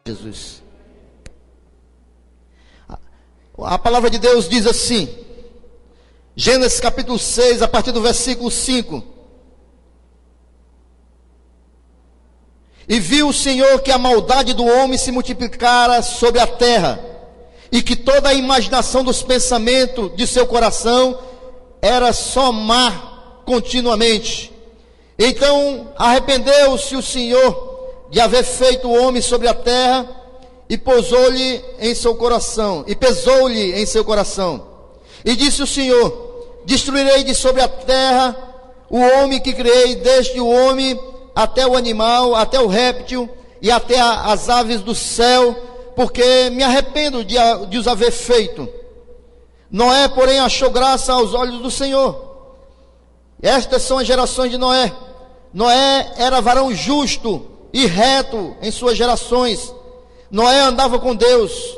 Jesus. A palavra de Deus diz assim, Gênesis capítulo 6, a partir do versículo 5. E viu o Senhor que a maldade do homem se multiplicara sobre a terra, e que toda a imaginação dos pensamentos de seu coração era só má continuamente. Então arrependeu-se o Senhor de haver feito o homem sobre a terra, e pesou-lhe em seu coração. E disse o Senhor: destruirei de sobre a terra o homem que criei, desde o homem até o animal, até o réptil e até as aves do céu, porque me arrependo de os haver feito. Noé, porém, achou graça aos olhos do Senhor. Estas são as gerações de Noé. Noé era varão justo e reto em suas gerações. Noé andava com Deus,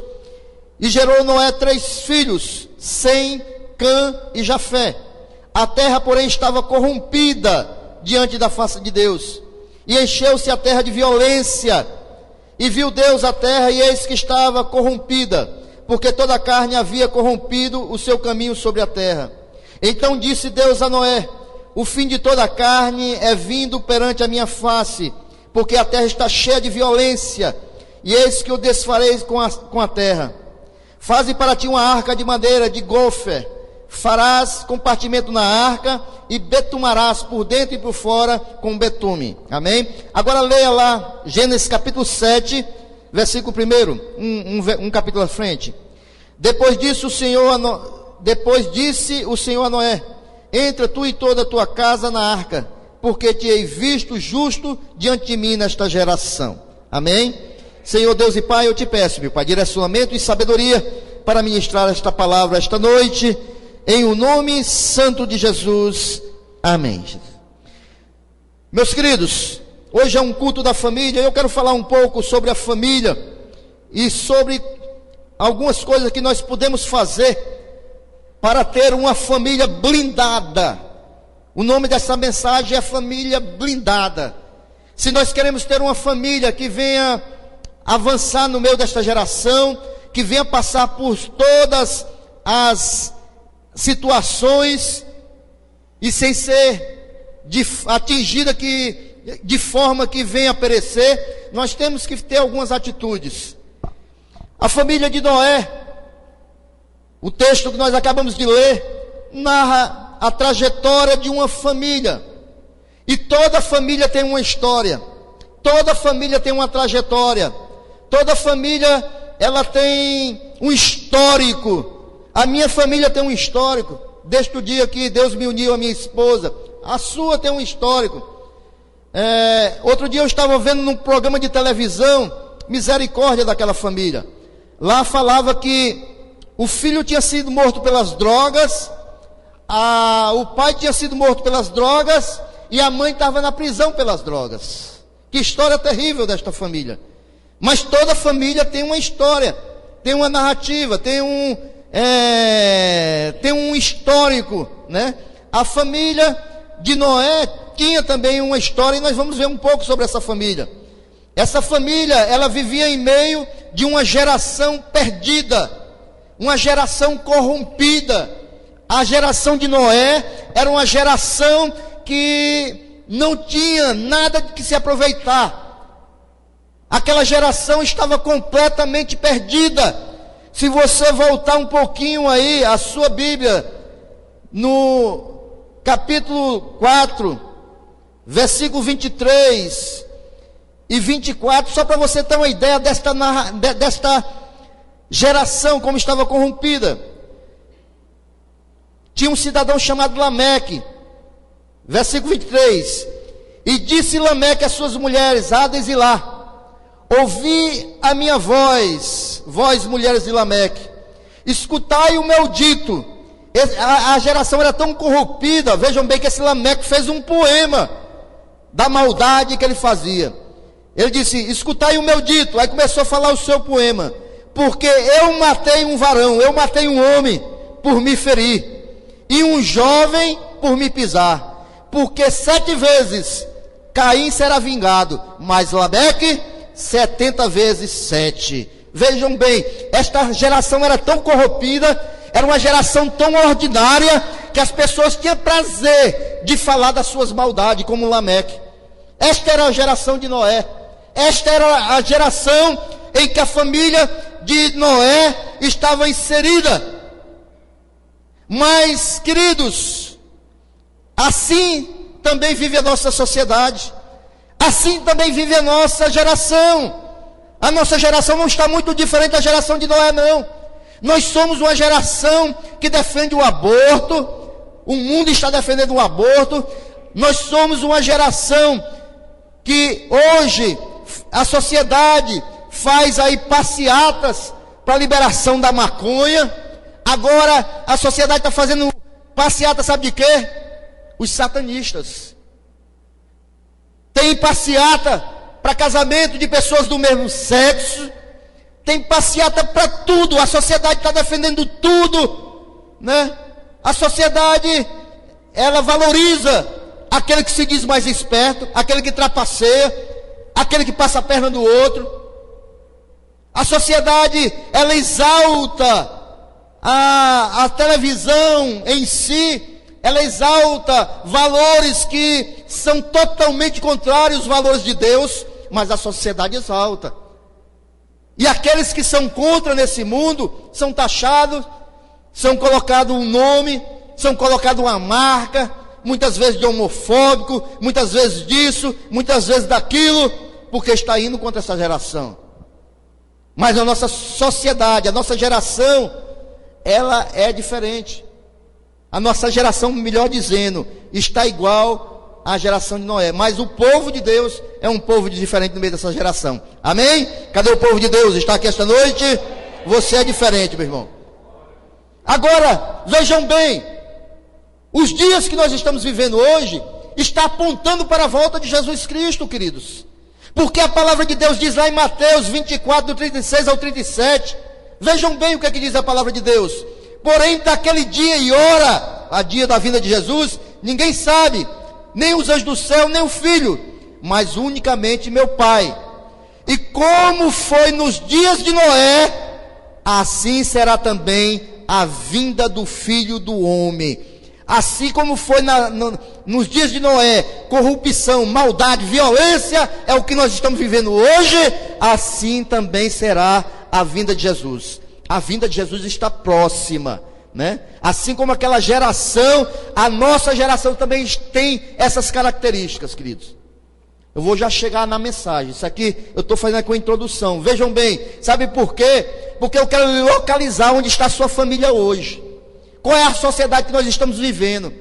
e gerou Noé 3 filhos, Sem, Cã e Jafé. A terra, porém, estava corrompida diante da face de Deus, e encheu-se a terra de violência. E viu Deus a terra, e eis que estava corrompida, porque toda a carne havia corrompido o seu caminho sobre a terra. Então disse Deus a Noé: o fim de toda a carne é vindo perante a minha face, porque a terra está cheia de violência, e eis que o desfarei com a terra. Faze para ti uma arca de madeira de gofer, farás compartimento na arca, e betumarás por dentro e por fora com betume. Amém? Agora leia lá, Gênesis capítulo 7, versículo 1, um capítulo à frente. Depois disse o Senhor a Noé: entra tu e toda a tua casa na arca, porque te hei visto justo diante de mim nesta geração. Amém? Senhor Deus e Pai, eu te peço, meu Pai, direcionamento e sabedoria para ministrar esta palavra esta noite, em o nome santo de Jesus. Amém. Meus queridos, hoje é um culto da família. Eu quero falar um pouco sobre a família e sobre algumas coisas que nós podemos fazer para ter uma família blindada. O nome dessa mensagem é família blindada. Se nós queremos ter uma família que venha avançar no meio desta geração, que venha passar por todas as situações e sem ser atingida de forma que venha a perecer, nós temos que ter algumas atitudes. A família de Noé, o texto que nós acabamos de ler, narra a trajetória de uma família, e toda família tem uma história, toda família tem uma trajetória, toda família ela tem um histórico. A minha família tem um histórico, desde o dia que Deus me uniu à minha esposa. A sua tem um histórico. Outro dia eu estava vendo num programa de televisão, misericórdia daquela família. Lá falava que o filho tinha sido morto pelas drogas, o pai tinha sido morto pelas drogas, e a mãe estava na prisão pelas drogas. Que história terrível desta família. Mas toda família tem uma história, tem uma narrativa, tem um histórico, né? A família de Noé tinha também uma história, e nós vamos ver um pouco sobre essa família. Essa família, ela vivia em meio de uma geração perdida, uma geração corrompida. A geração de Noé era uma geração que não tinha nada de que se aproveitar. Aquela geração estava completamente perdida. Se você voltar um pouquinho aí, a sua Bíblia, no capítulo 4, versículo 23 e 24, só para você ter uma ideia desta geração, como estava corrompida. Tinha um cidadão chamado Lameque, versículo 23, e disse Lameque às suas mulheres, Ada e Zilá: ouvi a minha voz, vós mulheres de Lameque, escutai o meu dito. A geração era tão corrompida, vejam bem que esse Lameque fez um poema da maldade que ele fazia. Ele disse: escutai o meu dito. Aí começou a falar o seu poema: porque eu matei um varão, eu matei um homem por me ferir, e um jovem por me pisar, porque 7 vezes Caim será vingado, mas Lameque 70 vezes 7. Vejam bem, esta geração era tão corrompida, era uma geração tão ordinária, que as pessoas tinham prazer de falar das suas maldades, como Lameque. Esta era a geração de Noé. Esta era a geração em que a família de Noé estava inserida. Mas, queridos, assim também vive a nossa sociedade. Assim também vive a nossa geração. A nossa geração não está muito diferente da geração de Noé, não. Nós somos uma geração que defende o aborto. O mundo está defendendo o aborto. Nós somos uma geração que hoje a sociedade faz aí passeatas para a liberação da maconha. Agora a sociedade está fazendo passeata, sabe de quê? Os satanistas. Tem passeata para casamento de pessoas do mesmo sexo. Tem passeata para tudo. A sociedade está defendendo tudo, né? A sociedade, ela valoriza aquele que se diz mais esperto, aquele que trapaceia, aquele que passa a perna do outro. A sociedade, ela exalta a televisão em si, ela exalta valores que são totalmente contrários aos valores de Deus, mas a sociedade exalta. E aqueles que são contra nesse mundo são taxados, são colocados um nome, são colocados uma marca, muitas vezes de homofóbico, muitas vezes disso, muitas vezes daquilo, porque está indo contra essa geração. Mas a nossa sociedade, a nossa geração, ela é diferente. A nossa geração, melhor dizendo, está igual à geração de Noé. Mas o povo de Deus é um povo diferente no meio dessa geração. Amém? Cadê o povo de Deus? Está aqui esta noite? Você é diferente, meu irmão. Agora, vejam bem, os dias que nós estamos vivendo hoje, está apontando para a volta de Jesus Cristo, queridos. Porque a palavra de Deus diz lá em Mateus 24, do 36 ao 37, vejam bem o que é que diz a palavra de Deus. Porém, daquele dia e hora, a dia da vinda de Jesus, ninguém sabe, nem os anjos do céu, nem o Filho, mas unicamente meu Pai. E como foi nos dias de Noé, assim será também a vinda do Filho do Homem. Assim como foi nos dias de Noé, corrupção, maldade, violência, é o que nós estamos vivendo hoje, assim também será a vinda de Jesus. A vinda de Jesus está próxima, né? Assim como aquela geração, a nossa geração também tem essas características, queridos. Eu vou já chegar na mensagem. Isso aqui eu estou fazendo aqui uma introdução. Vejam bem, sabe por quê? Porque eu quero localizar onde está a sua família hoje. Qual é a sociedade que nós estamos vivendo?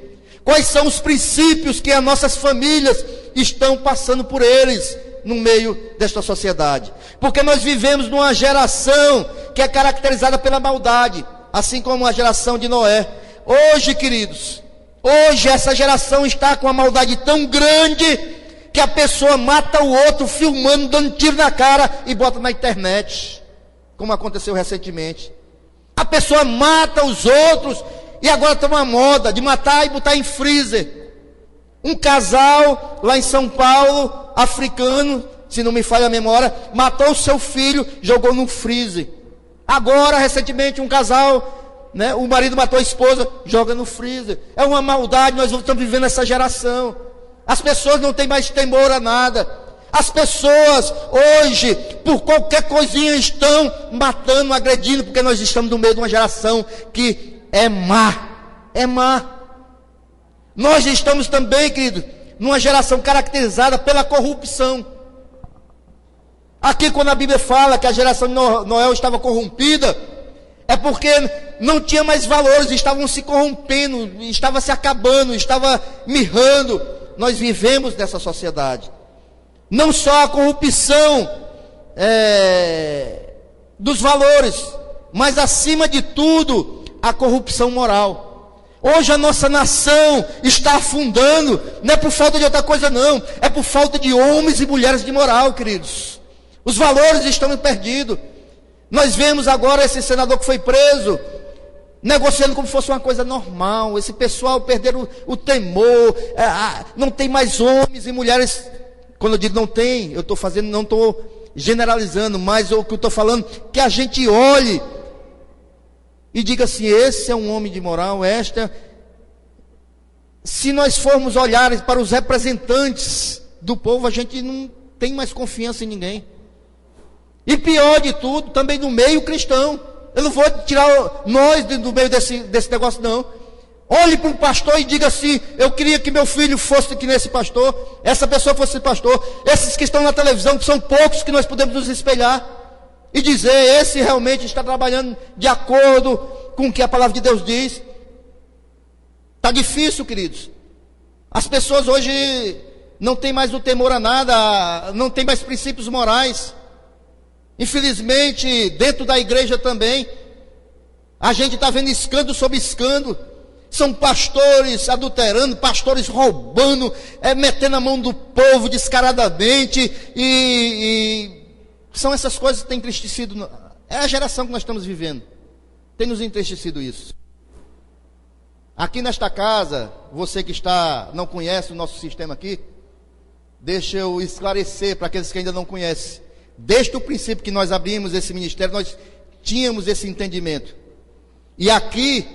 Quais são os princípios que as nossas famílias estão passando por eles no meio desta sociedade? Porque nós vivemos numa geração que é caracterizada pela maldade, assim como a geração de Noé. Hoje, queridos, hoje essa geração está com uma maldade tão grande que a pessoa mata o outro filmando, dando tiro na cara e bota na internet, como aconteceu recentemente. A pessoa mata os outros e agora está uma moda de matar e botar em freezer. Um casal lá em São Paulo, africano, se não me falha a memória, matou o seu filho, jogou no freezer. Agora, recentemente, um casal, né, o marido matou a esposa, joga no freezer. É uma maldade, nós estamos vivendo essa geração. As pessoas não têm mais temor a nada. As pessoas hoje, por qualquer coisinha, estão matando, agredindo, porque nós estamos no meio de uma geração que é má. É má. Nós estamos também, querido, numa geração caracterizada pela corrupção. Aqui quando a Bíblia fala que a geração de Noé estava corrompida, é porque não tinha mais valores, estavam se corrompendo, estava se acabando, estava mirrando. Nós vivemos nessa sociedade. Não só a corrupção dos valores, mas acima de tudo, a corrupção moral. Hoje a nossa nação está afundando, não é por falta de outra coisa não, é por falta de homens e mulheres de moral, queridos. Os valores estão perdidos. Nós vemos agora esse senador que foi preso, negociando como se fosse uma coisa normal. Esse pessoal perderam o temor, não tem mais homens e mulheres. Quando eu digo não tem, eu estou fazendo, não estou generalizando, mas o que eu estou falando, que a gente olhe e diga assim, esse é um homem de moral, se nós formos olhar para os representantes do povo, a gente não tem mais confiança em ninguém. E pior de tudo, também no meio cristão. Eu não vou tirar nós do meio desse negócio, não. Olhe para um pastor e diga assim, eu queria que meu filho fosse que nesse pastor, essa pessoa fosse pastor, esses que estão na televisão, que são poucos que nós podemos nos espelhar, e dizer, esse realmente está trabalhando de acordo com o que a palavra de Deus diz. Está difícil, queridos. As pessoas hoje não têm mais o temor a nada, não têm mais princípios morais. Infelizmente, dentro da igreja também, a gente está vendo escândalo sobre escândalo. São pastores adulterando, pastores roubando, metendo a mão do povo descaradamente, e são essas coisas que têm entristecido. É a geração que nós estamos vivendo, tem nos entristecido isso. Aqui nesta casa, você que não conhece o nosso sistema aqui, deixa eu esclarecer para aqueles que ainda não conhecem. Desde o princípio que nós abrimos esse ministério, nós tínhamos esse entendimento. E aqui,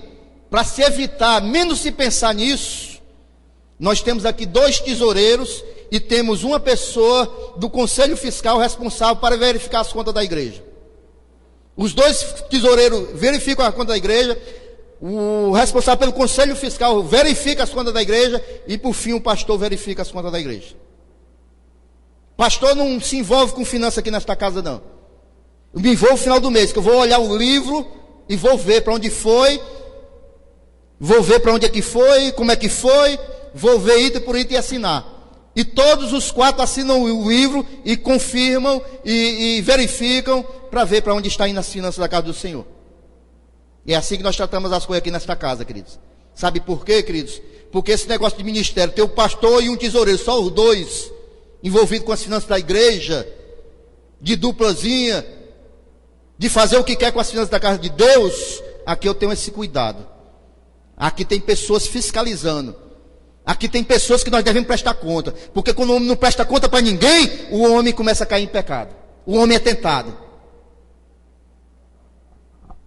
para se evitar, menos se pensar nisso, nós temos aqui 2 tesoureiros e temos uma pessoa do Conselho Fiscal responsável para verificar as contas da igreja. Os 2 tesoureiros verificam a conta da igreja, o responsável pelo Conselho Fiscal verifica as contas da igreja e, por fim, o pastor verifica as contas da igreja. Pastor não se envolve com finanças aqui nesta casa, não. Eu me envolvo no final do mês, que eu vou olhar o livro e vou ver para onde foi, vou ver para onde é que foi, como é que foi, vou ver item por item e assinar. E todos os 4 assinam o livro e confirmam e verificam para ver para onde está indo as finanças da casa do Senhor. E é assim que nós tratamos as coisas aqui nesta casa, queridos. Sabe por quê, queridos? Porque esse negócio de ministério, tem o pastor e um tesoureiro, só os 2, envolvidos com as finanças da igreja, de duplazinha, de fazer o que quer com as finanças da casa de Deus, aqui eu tenho esse cuidado. Aqui tem pessoas fiscalizando. Aqui tem pessoas que nós devemos prestar conta. Porque quando o homem não presta conta para ninguém, o homem começa a cair em pecado. O homem é tentado.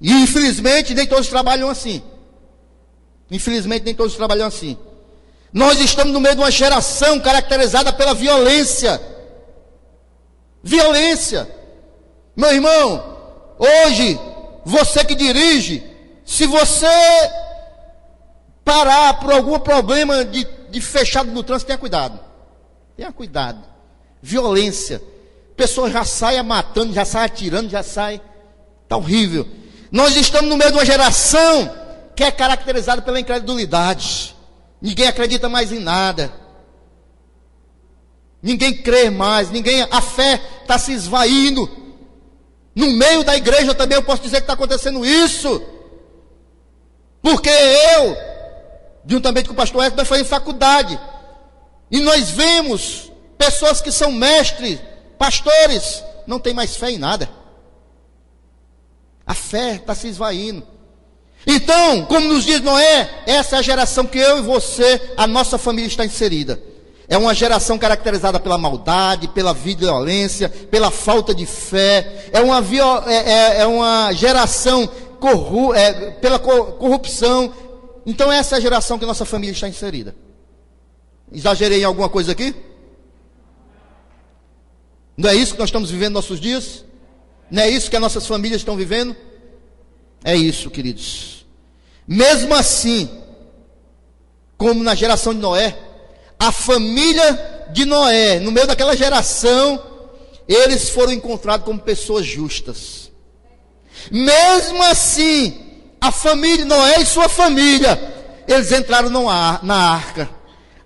E infelizmente nem todos trabalham assim. Infelizmente nem todos trabalham assim. Nós estamos no meio de uma geração caracterizada pela violência. Violência. Meu irmão, hoje, você que dirige, se você parar por algum problema de fechado no trânsito, tenha cuidado. Tenha cuidado. Violência. Pessoas já saem matando, já saem atirando, já saem. Está horrível. Nós estamos no meio de uma geração que é caracterizada pela incredulidade. Ninguém acredita mais em nada. Ninguém crê mais. A fé está se esvaindo. No meio da igreja também eu posso dizer que está acontecendo isso. Porque eu, juntamente com o pastor Edson, nós fazemos faculdade. E nós vemos pessoas que são mestres, pastores, não tem mais fé em nada. A fé está se esvaindo. Então, como nos diz Noé, essa é a geração que eu e você, a nossa família está inserida. É uma geração caracterizada pela maldade, pela violência, pela falta de fé. É uma geração pela corrupção. Então essa é a geração que a nossa família está inserida. Exagerei em alguma coisa aqui? Não é isso que nós estamos vivendo nos nossos dias? Não é isso que as nossas famílias estão vivendo? É isso, queridos. Mesmo assim, como na geração de Noé, a família de Noé, no meio daquela geração, eles foram encontrados como pessoas justas. Mesmo assim, a família de Noé e sua família, eles entraram na arca.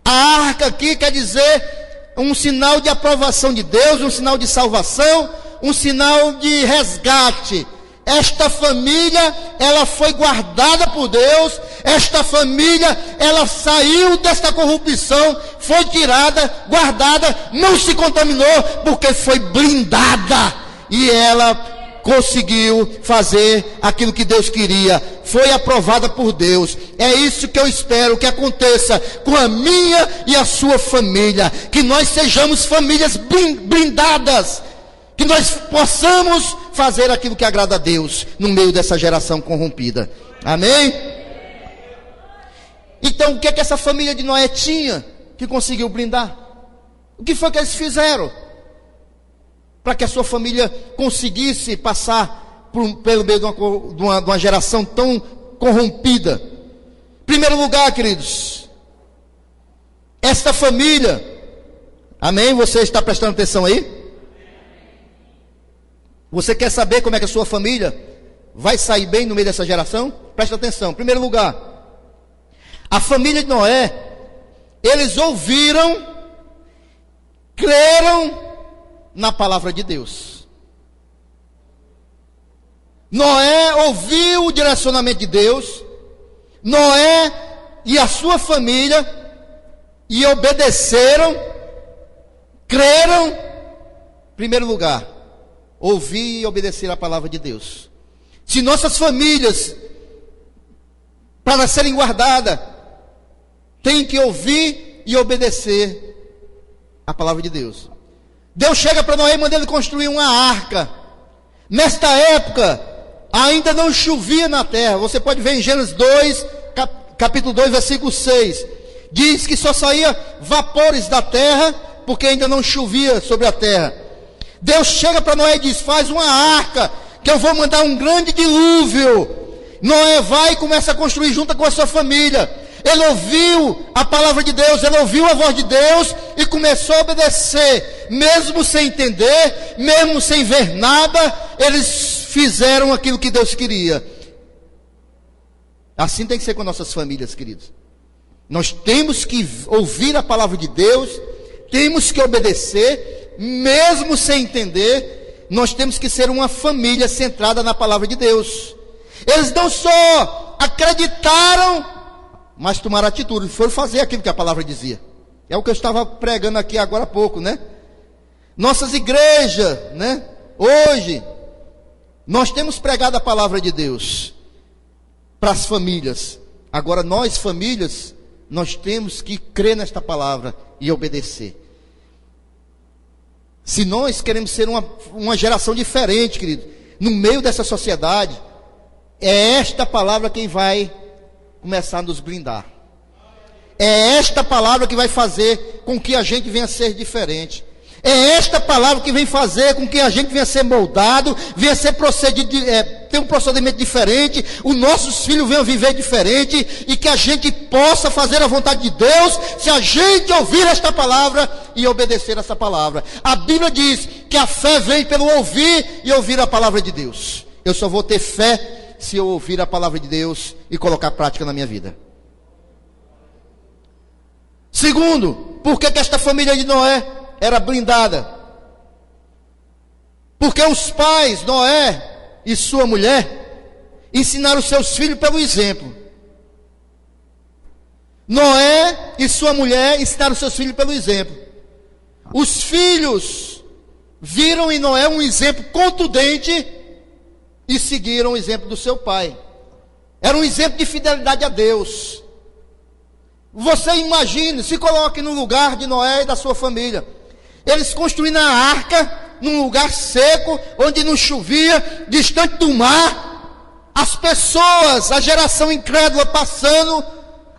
A arca aqui quer dizer um sinal de aprovação de Deus, um sinal de salvação, um sinal de resgate. Esta família, ela foi guardada por Deus. Esta família, ela saiu desta corrupção, foi tirada, guardada, não se contaminou, porque foi blindada. E ela conseguiu fazer aquilo que Deus queria. Foi aprovada por Deus. É isso que eu espero que aconteça com a minha e a sua família. Que nós sejamos famílias blindadas. Que nós possamos fazer aquilo que agrada a Deus no meio dessa geração corrompida. Amém? Então, o que é que essa família de Noé tinha que conseguiu blindar? O que foi que eles fizeram para que a sua família conseguisse passar pelo meio de uma geração tão corrompida? Em primeiro lugar, queridos, esta família, amém? Você está prestando atenção aí? Você quer saber como é que a sua família vai sair bem no meio dessa geração? Presta atenção. Em primeiro lugar, a família de Noé, eles ouviram, creram na palavra de Deus. Noé ouviu o direcionamento de Deus. Noé e a sua família e obedeceram, creram. Em primeiro lugar, ouvir e obedecer a palavra de Deus. Se nossas famílias, para serem guardadas, têm que ouvir e obedecer a palavra de Deus. Deus chega para Noé e manda ele construir uma arca. Nesta época, ainda não chovia na terra. Você pode ver em Gênesis 2, capítulo 2, versículo 6. Diz que só saía vapores da terra, porque ainda não chovia sobre a terra. Deus chega para Noé e diz: faz uma arca, que eu vou mandar um grande dilúvio. Noé vai e começa a construir junto com a sua família. Ele ouviu a palavra de Deus, ele ouviu a voz de Deus e começou a obedecer, mesmo sem entender, mesmo sem ver nada. Eles fizeram aquilo que Deus queria. Assim tem que ser com nossas famílias, queridos. Nós temos que ouvir a palavra de Deus, temos que obedecer, mesmo sem entender. Nós temos que ser uma família centrada na palavra de Deus. Eles não só acreditaram, mas tomaram atitude, foram fazer aquilo que a palavra dizia. É o que eu estava pregando aqui agora há pouco, né? Nossas igrejas, né? Hoje, nós temos pregado a palavra de Deus para as famílias. Agora nós, famílias, nós temos que crer nesta palavra e obedecer. Se nós queremos ser uma geração diferente, querido, no meio dessa sociedade, é esta palavra quem vai começar a nos blindar. É esta palavra que vai fazer com que a gente venha a ser diferente. É esta palavra que vem fazer com que a gente venha a ser moldado, venha a ser ter um procedimento diferente, os nossos filhos venham a viver diferente, e que a gente possa fazer a vontade de Deus, se a gente ouvir esta palavra e obedecer essa palavra. A Bíblia diz que a fé vem pelo ouvir e ouvir a palavra de Deus. Eu só vou ter fé se eu ouvir a palavra de Deus e colocar prática na minha vida. Segundo, por que esta família de Noé era blindada? Porque os pais, Noé e sua mulher, ensinaram seus filhos pelo exemplo. Noé e sua mulher ensinaram seus filhos pelo exemplo. Os filhos viram em Noé um exemplo contundente e seguiram o exemplo do seu pai. Era um exemplo de fidelidade a Deus. Você imagine, se coloque no lugar de Noé e da sua família. Eles construindo a arca num lugar seco, onde não chovia, distante do mar. As pessoas, a geração incrédula passando,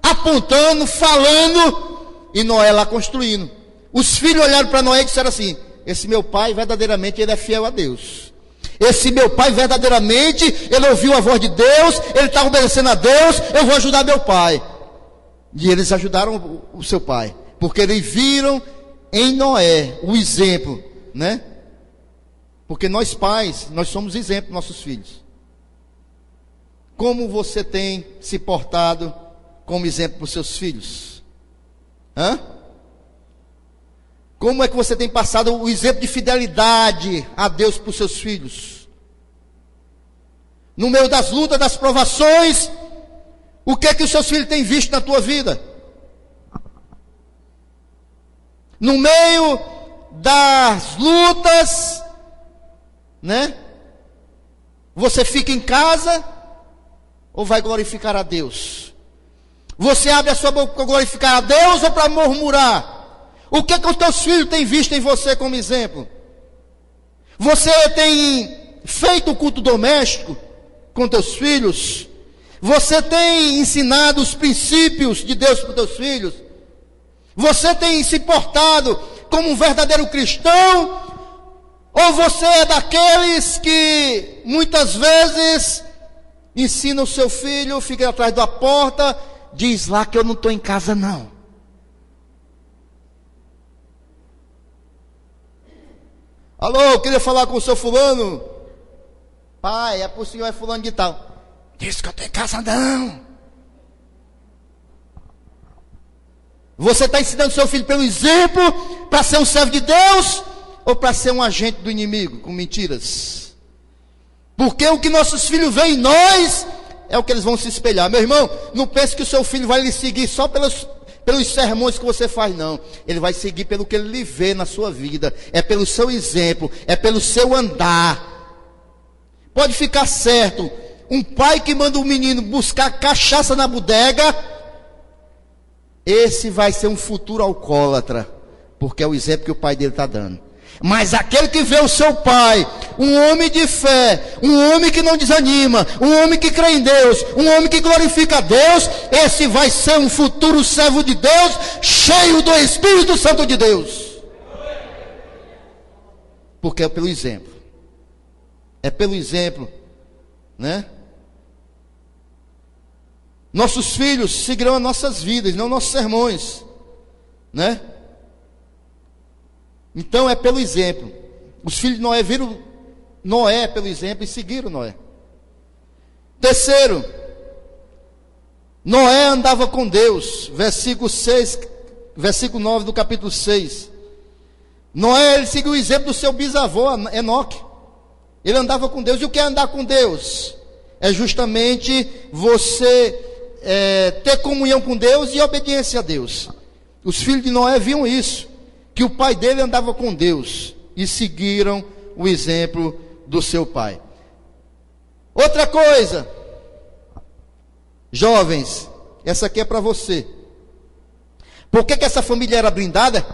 apontando, falando, e Noé lá construindo. Os filhos olharam para Noé e disseram assim: esse meu pai verdadeiramente ele é fiel a Deus. Esse meu pai verdadeiramente, ele ouviu a voz de Deus, ele está obedecendo a Deus, eu vou ajudar meu pai. E eles ajudaram o seu pai, porque eles viram em Noé o exemplo, né? Porque nós pais, nós somos exemplo para nossos filhos. Como você tem se portado como exemplo para os seus filhos? Como é que você tem passado o exemplo de fidelidade a Deus para os seus filhos? No meio das lutas, das provações, o que é que os seus filhos têm visto na tua vida? No meio das lutas, né? Você fica em casa ou vai glorificar a Deus? Você abre a sua boca para glorificar a Deus ou para murmurar? O que é que os teus filhos têm visto em você como exemplo? Você tem feito o culto doméstico com teus filhos? Você tem ensinado os princípios de Deus para os teus filhos? Você tem se portado como um verdadeiro cristão? Ou você é daqueles que muitas vezes ensina o seu filho, fica atrás da porta, diz lá que eu não estou em casa não. Alô, eu queria falar com o seu fulano. Pai, é para o senhor, é fulano de tal. Diz que eu estou em casa não. Você está ensinando seu filho pelo exemplo, para ser um servo de Deus, ou para ser um agente do inimigo, com mentiras? Porque o que nossos filhos veem em nós, é o que eles vão se espelhar. Meu irmão, não pense que o seu filho vai lhe seguir só pelos sermões que você faz, não. Ele vai seguir pelo que ele lhe vê na sua vida. É pelo seu exemplo, é pelo seu andar. Pode ficar certo, um pai que manda um menino buscar cachaça na bodega, esse vai ser um futuro alcoólatra, porque é o exemplo que o pai dele está dando. Mas aquele que vê o seu pai, um homem de fé, um homem que não desanima, um homem que crê em Deus, um homem que glorifica a Deus, esse vai ser um futuro servo de Deus, cheio do Espírito Santo de Deus. Porque é pelo exemplo. É pelo exemplo, né? Nossos filhos seguirão as nossas vidas, não nossos sermões, né? Então é pelo exemplo. Os filhos de Noé viram Noé pelo exemplo e seguiram Noé. Terceiro, Noé andava com Deus, versículo 9 do capítulo 6. Noé, ele seguiu o exemplo do seu bisavô Enoque. Ele andava com Deus. E o que é andar com Deus? É justamente você ter comunhão com Deus e obediência a Deus. Os filhos de Noé viam isso, que o pai dele andava com Deus, e seguiram o exemplo do seu pai. Outra coisa, jovens, essa aqui é para você. Por que essa família era blindada?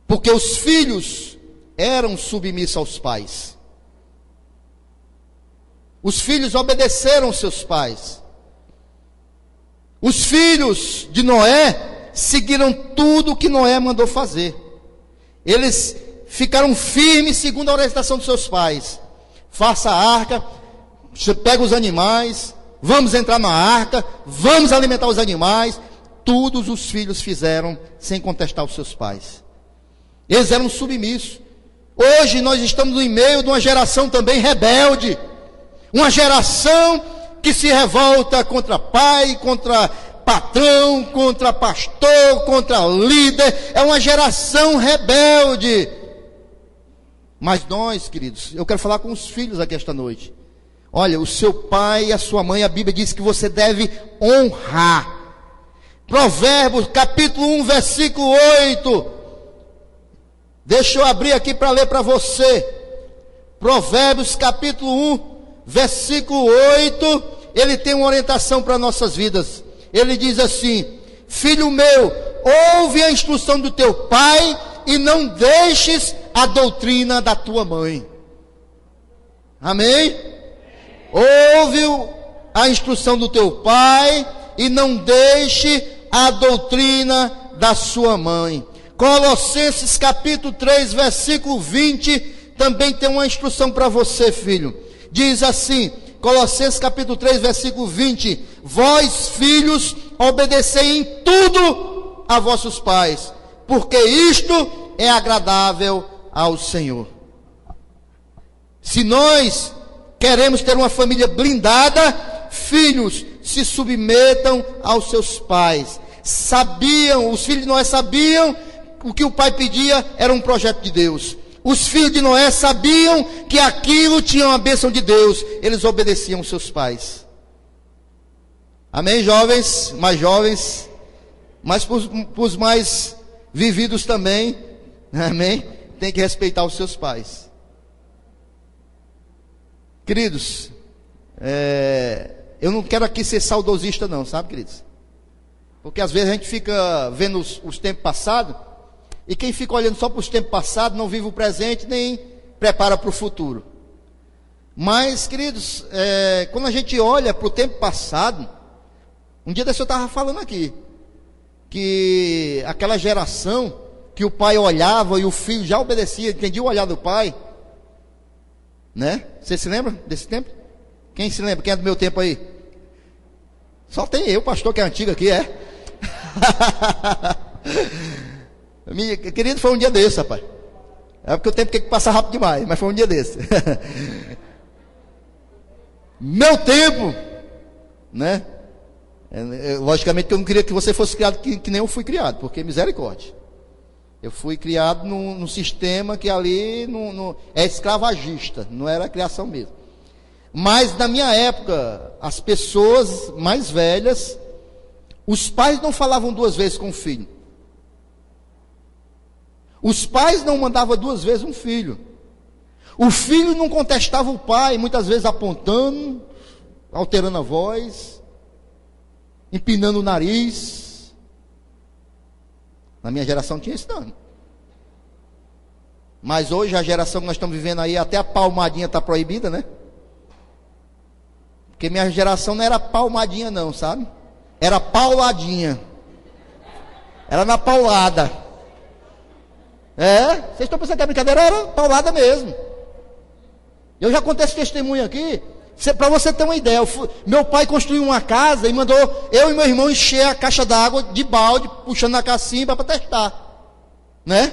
Porque os filhos eram submissos aos pais. Os filhos obedeceram seus pais. Os filhos de Noé seguiram tudo o que Noé mandou fazer. Eles ficaram firmes segundo a orientação dos seus pais. Faça a arca, você pega os animais, vamos entrar na arca, vamos alimentar os animais. Todos os filhos fizeram sem contestar os seus pais. Eles eram submissos. Hoje nós estamos no meio de uma geração também rebelde. Uma geração que se revolta contra pai, contra patrão, contra pastor, contra líder. É uma geração rebelde. Mas nós, queridos, eu quero falar com os filhos aqui esta noite. Olha, o seu pai e a sua mãe, a Bíblia diz que você deve honrar. Provérbios, capítulo 1, versículo 8. Deixa eu abrir aqui para ler para você. Provérbios, capítulo 1, versículo 8. Ele tem uma orientação para nossas vidas. Ele diz assim: filho meu, ouve a instrução do teu pai e não deixes a doutrina da tua mãe. Amém? Ouve a instrução do teu pai e não deixe a doutrina da sua mãe. Colossenses capítulo 3, versículo 20, também tem uma instrução para você, filho. Diz assim, Colossenses capítulo 3, versículo 20: vós, filhos, obedecei em tudo a vossos pais, porque isto é agradável ao Senhor. Se nós queremos ter uma família blindada, filhos, se submetam aos seus pais. Os filhos de Noé sabiam o que o pai pedia era um projeto de Deus. Os filhos de Noé sabiam que aquilo tinha uma bênção de Deus. Eles obedeciam seus pais. Amém, jovens? Mais jovens. Mas para os mais vividos também, amém? Tem que respeitar os seus pais. Queridos, eu não quero aqui ser saudosista não, sabe, queridos? Porque às vezes a gente fica vendo os tempos passados, e quem fica olhando só para os tempos passados não vive o presente, nem prepara para o futuro. Mas, queridos, quando a gente olha para o tempo passado, um dia desse eu estava falando aqui, que aquela geração que o pai olhava e o filho já obedecia, entendia o olhar do pai, né? Você se lembra desse tempo? Quem se lembra? Quem é do meu tempo aí? Só tem eu, pastor, que é antigo aqui, é? Querido, foi um dia desse, rapaz. É porque o tempo tem que passar rápido demais, mas foi um dia desse. Meu tempo, né? Logicamente que eu não queria que você fosse criado que nem eu fui criado, porque misericórdia. Eu fui criado num sistema que ali é escravagista, não era a criação mesmo. Mas na minha época, as pessoas mais velhas, os pais não falavam duas vezes com o filho. Os pais não mandavam duas vezes um filho. O filho não contestava o pai, muitas vezes apontando, alterando a voz, empinando o nariz. Na minha geração tinha isso não. Mas hoje a geração que nós estamos vivendo aí, até a palmadinha está proibida, né? Porque minha geração não era palmadinha não, sabe? Era pauladinha. Era na paulada. Vocês estão pensando que a brincadeira era paulada mesmo. Eu já contei esse testemunho aqui, para você ter uma ideia. Meu pai construiu uma casa e mandou eu e meu irmão encher a caixa d'água de balde, puxando na cacimba para testar, né?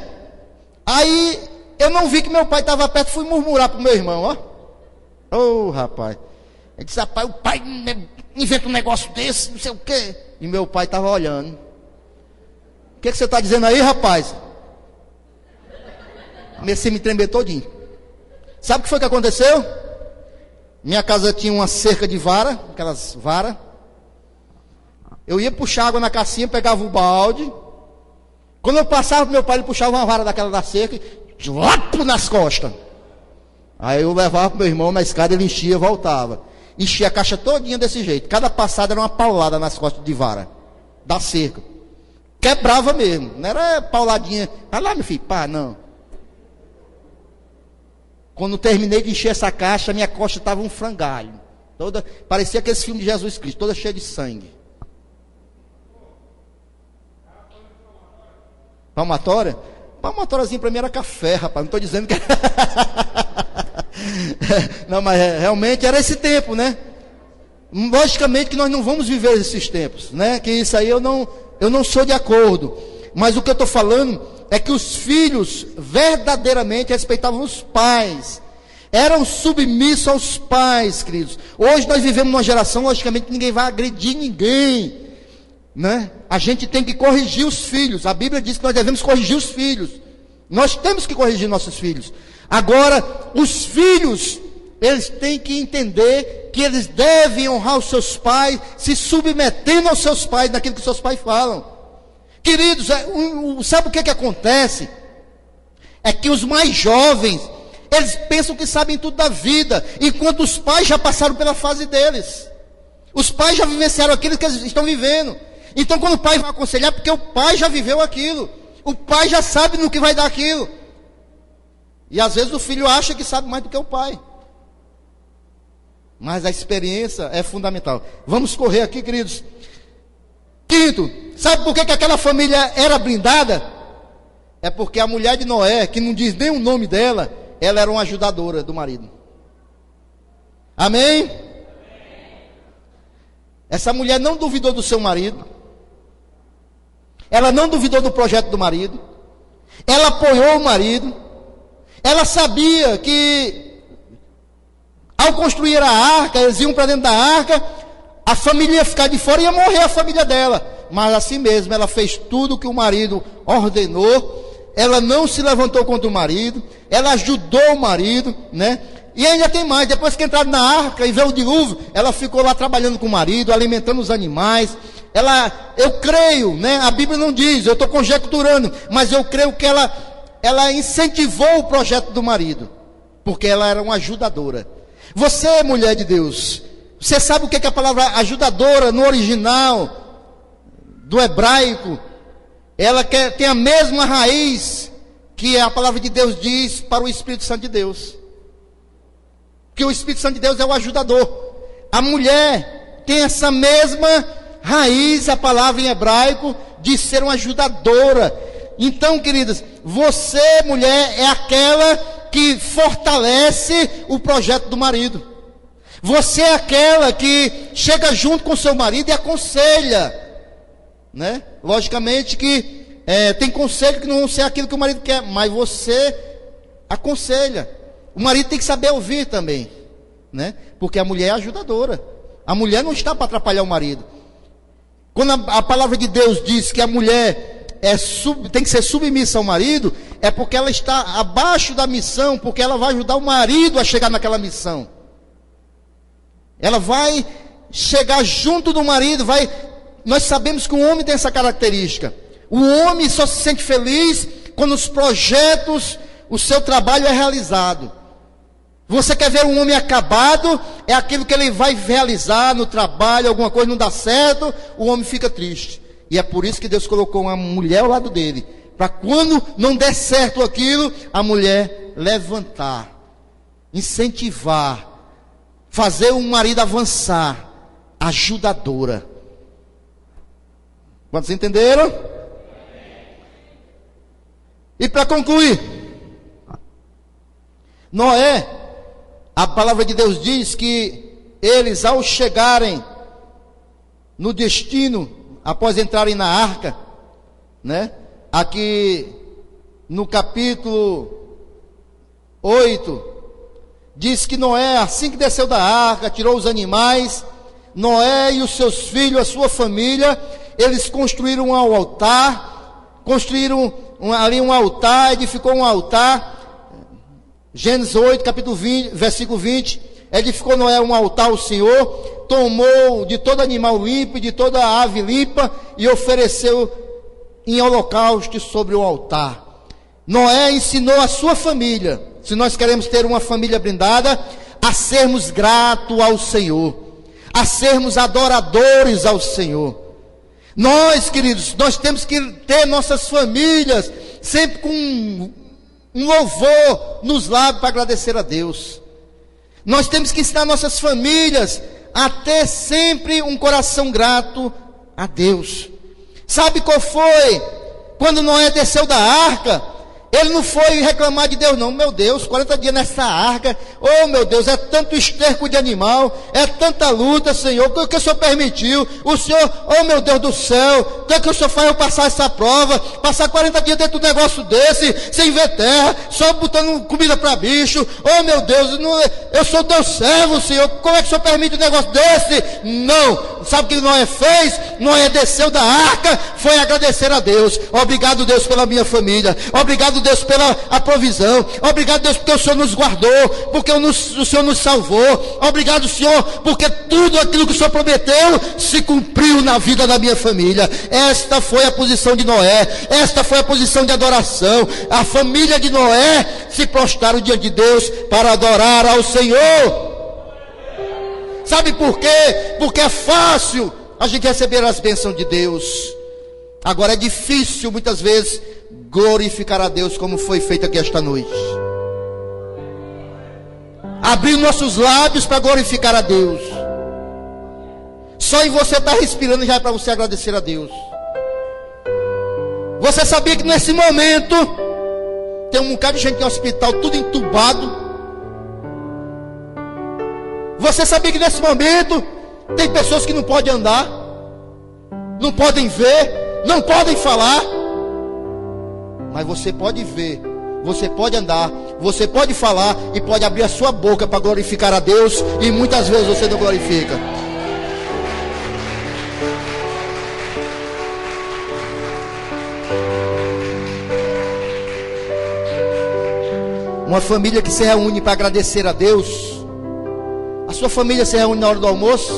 Aí eu não vi que meu pai estava perto, fui murmurar para o meu irmão, ó. Ô, rapaz. Ele disse, rapaz, o pai inventa um negócio desse, não sei o quê. E meu pai estava olhando. O que você está dizendo aí, rapaz? Comecei a me tremer todinho. Sabe o que foi que aconteceu? Minha casa tinha uma cerca de vara, aquelas varas. Eu ia puxar água na cacinha, pegava o balde. Quando eu passava, meu pai ele puxava uma vara daquela da cerca e nas costas. Aí eu levava para meu irmão na escada, ele enchia, voltava. Enchia a caixa todinha desse jeito. Cada passada era uma paulada nas costas de vara da cerca. Quebrava mesmo, não era pauladinha. Vai lá, meu filho, pá, não. Quando terminei de encher essa caixa, minha costa estava um frangalho. Parecia aquele filme de Jesus Cristo, toda cheia de sangue. Palmatória? Palmatóriazinho para mim era café, rapaz. Não estou dizendo que... Não, mas realmente era esse tempo, né? Logicamente que nós não vamos viver esses tempos, né? Que isso aí eu não sou de acordo. Mas o que eu estou falando é que os filhos verdadeiramente respeitavam os pais, eram submissos aos pais, queridos. Hoje nós vivemos numa geração, logicamente, que ninguém vai agredir ninguém, né? A gente tem que corrigir os filhos. A Bíblia diz que nós devemos corrigir os filhos. Nós temos que corrigir nossos filhos. Agora, os filhos, eles têm que entender que eles devem honrar os seus pais, se submetendo aos seus pais, naquilo que seus pais falam. Queridos, sabe o que acontece? É que os mais jovens, eles pensam que sabem tudo da vida, enquanto os pais já passaram pela fase deles. Os pais já vivenciaram aquilo que eles estão vivendo. Então quando o pai vai aconselhar, porque o pai já viveu aquilo. O pai já sabe no que vai dar aquilo. E às vezes o filho acha que sabe mais do que o pai. Mas a experiência é fundamental. Vamos correr aqui, queridos. Quinto, sabe por que aquela família era blindada? É porque a mulher de Noé, que não diz nem o nome dela, ela era uma ajudadora do marido. Amém? Essa mulher não duvidou do seu marido. Ela não duvidou do projeto do marido. Ela apoiou o marido. Ela sabia que ao construir a arca, eles iam para dentro da arca, a família ia ficar de fora e ia morrer a família dela. Mas assim mesmo, ela fez tudo o que o marido ordenou. Ela não se levantou contra o marido. Ela ajudou o marido, né? E ainda tem mais, depois que entraram na arca e veio o dilúvio, ela ficou lá trabalhando com o marido, alimentando os animais. Eu creio, né? A Bíblia não diz, eu estou conjecturando, mas eu creio que ela incentivou o projeto do marido, porque ela era uma ajudadora. Você, mulher de Deus, você sabe o que é a palavra ajudadora no original do hebraico? Ela tem a mesma raiz que a palavra de Deus diz para o Espírito Santo de Deus. Que o Espírito Santo de Deus é o ajudador. A mulher tem essa mesma raiz, a palavra em hebraico, de ser uma ajudadora. Então, queridas, você, mulher, é aquela que fortalece o projeto do marido. Você é aquela que chega junto com seu marido e aconselha, né? Logicamente que tem conselho que não vão ser aquilo que o marido quer, mas você aconselha. O marido tem que saber ouvir também, né? Porque a mulher é ajudadora. A mulher não está para atrapalhar o marido. Quando a palavra de Deus diz que a mulher tem que ser submissa ao marido, é porque ela está abaixo da missão, porque ela vai ajudar o marido a chegar naquela missão. Ela vai chegar junto do marido, nós sabemos que o homem tem essa característica. O homem só se sente feliz quando os projetos, o seu trabalho é realizado. Você quer ver um homem acabado? É aquilo que ele vai realizar no trabalho, alguma coisa não dá certo, o homem fica triste. E é por isso que Deus colocou uma mulher ao lado dele, para quando não der certo aquilo, a mulher levantar, incentivar, fazer o marido avançar, ajudadora. Quantos entenderam? E para concluir, Noé, a palavra de Deus diz que eles, ao chegarem no destino, após entrarem na arca, né? Aqui no capítulo 8, diz que Noé, assim que desceu da arca, tirou os animais, Noé e os seus filhos, a sua família, eles construíram um altar, ali um altar, edificou um altar. Gênesis 8, capítulo 20, versículo 20, edificou Noé um altar ao Senhor, tomou de todo animal limpo, de toda ave limpa, e ofereceu em holocausto sobre o altar. Noé ensinou a sua família, se nós queremos ter uma família blindada, a sermos gratos ao Senhor, a sermos adoradores ao Senhor. Nós, queridos, nós temos que ter nossas famílias sempre com um louvor nos lábios para agradecer a Deus. Nós temos que ensinar nossas famílias a ter sempre um coração grato a Deus. Sabe qual foi? Quando Noé desceu da arca, ele não foi reclamar de Deus não. Meu Deus, 40 dias nessa arca, oh meu Deus, é tanto esterco de animal, é tanta luta, Senhor, o que o Senhor permitiu? O Senhor, oh meu Deus do céu, o que o Senhor faz eu passar essa prova, passar 40 dias dentro de um negócio desse, sem ver terra, só botando comida para bicho, oh meu Deus, eu sou teu servo, Senhor, como é que o Senhor permite um negócio desse? Não, sabe o que Noé fez? Noé desceu da arca, foi agradecer a Deus. Obrigado, Deus, pela minha família, obrigado, Deus, pela a provisão, obrigado, Deus, porque o Senhor nos guardou, porque o Senhor nos salvou, obrigado, Senhor, porque tudo aquilo que o Senhor prometeu se cumpriu na vida da minha família. Esta foi a posição de Noé, esta foi a posição de adoração. A família de Noé se prostraram diante de Deus para adorar ao Senhor. Sabe por quê? Porque é fácil a gente receber as bênçãos de Deus, agora é difícil muitas vezes glorificar a Deus, como foi feito aqui esta noite. Abrir nossos lábios para glorificar a Deus. Só em você estar respirando já é para você agradecer a Deus. Você sabia que nesse momento tem um bocado de gente no hospital, tudo entubado? Você sabia que nesse momento tem pessoas que não podem andar, não podem ver, não podem falar? Mas você pode ver, você pode andar, você pode falar e pode abrir a sua boca para glorificar a Deus, e muitas vezes você não glorifica. Uma família que se reúne para agradecer a Deus. A sua família se reúne na hora do almoço,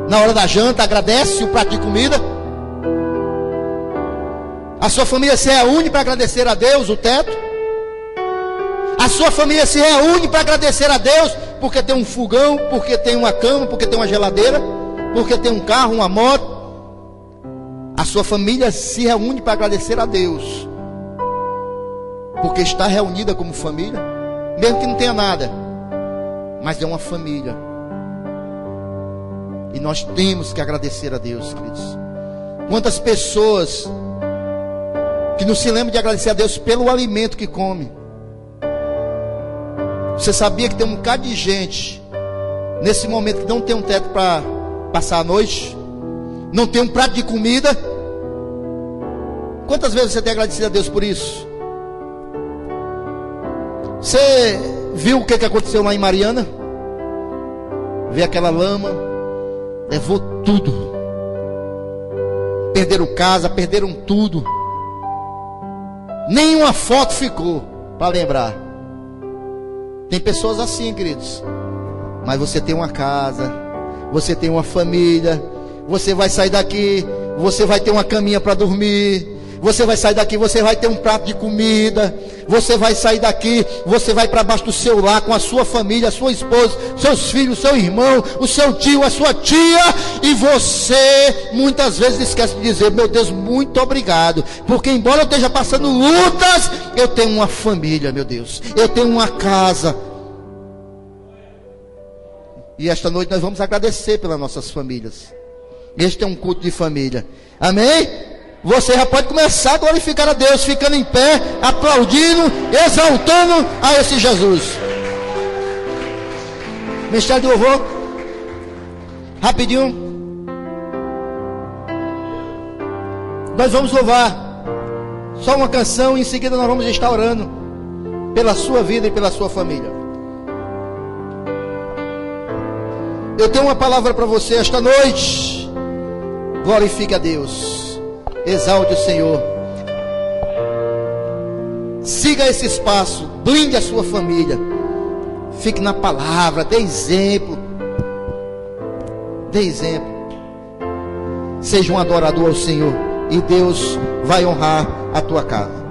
na hora da janta, agradece o prato de comida. A sua família se reúne para agradecer a Deus o teto. A sua família se reúne para agradecer a Deus porque tem um fogão, porque tem uma cama, porque tem uma geladeira, porque tem um carro, uma moto. A sua família se reúne para agradecer a Deus porque está reunida como família, mesmo que não tenha nada, mas é uma família. E nós temos que agradecer a Deus, queridos. Quantas pessoas que não se lembram de agradecer a Deus pelo alimento que come. Você sabia que tem um bocado de gente nesse momento que não tem um teto para passar a noite, não tem um prato de comida? Quantas vezes você tem agradecido a Deus por isso? Você viu o que aconteceu lá em Mariana? Vê aquela lama, levou tudo. Perderam casa, perderam tudo. Nenhuma foto ficou para lembrar. Tem pessoas assim, queridos. Mas você tem uma casa, você tem uma família, você vai sair daqui, você vai ter uma caminha para dormir, você vai sair daqui, você vai ter um prato de comida, você vai sair daqui, você vai para baixo do seu lar com a sua família, a sua esposa, seus filhos, seu irmão, o seu tio, a sua tia, e você muitas vezes esquece de dizer: meu Deus, muito obrigado, porque embora eu esteja passando lutas, eu tenho uma família, meu Deus, eu tenho uma casa. E esta noite nós vamos agradecer pelas nossas famílias. Este é um culto de família. Amém? Você já pode começar a glorificar a Deus, ficando em pé, aplaudindo, exaltando a esse Jesus. Ministério do louvor, rapidinho. Nós vamos louvar só uma canção e em seguida nós vamos estar orando pela sua vida e pela sua família. Eu tenho uma palavra para você esta noite. Glorifique a Deus, exalte o Senhor, siga esse espaço, blinde a sua família, fique na palavra, dê exemplo, seja um adorador ao Senhor, e Deus vai honrar a tua casa.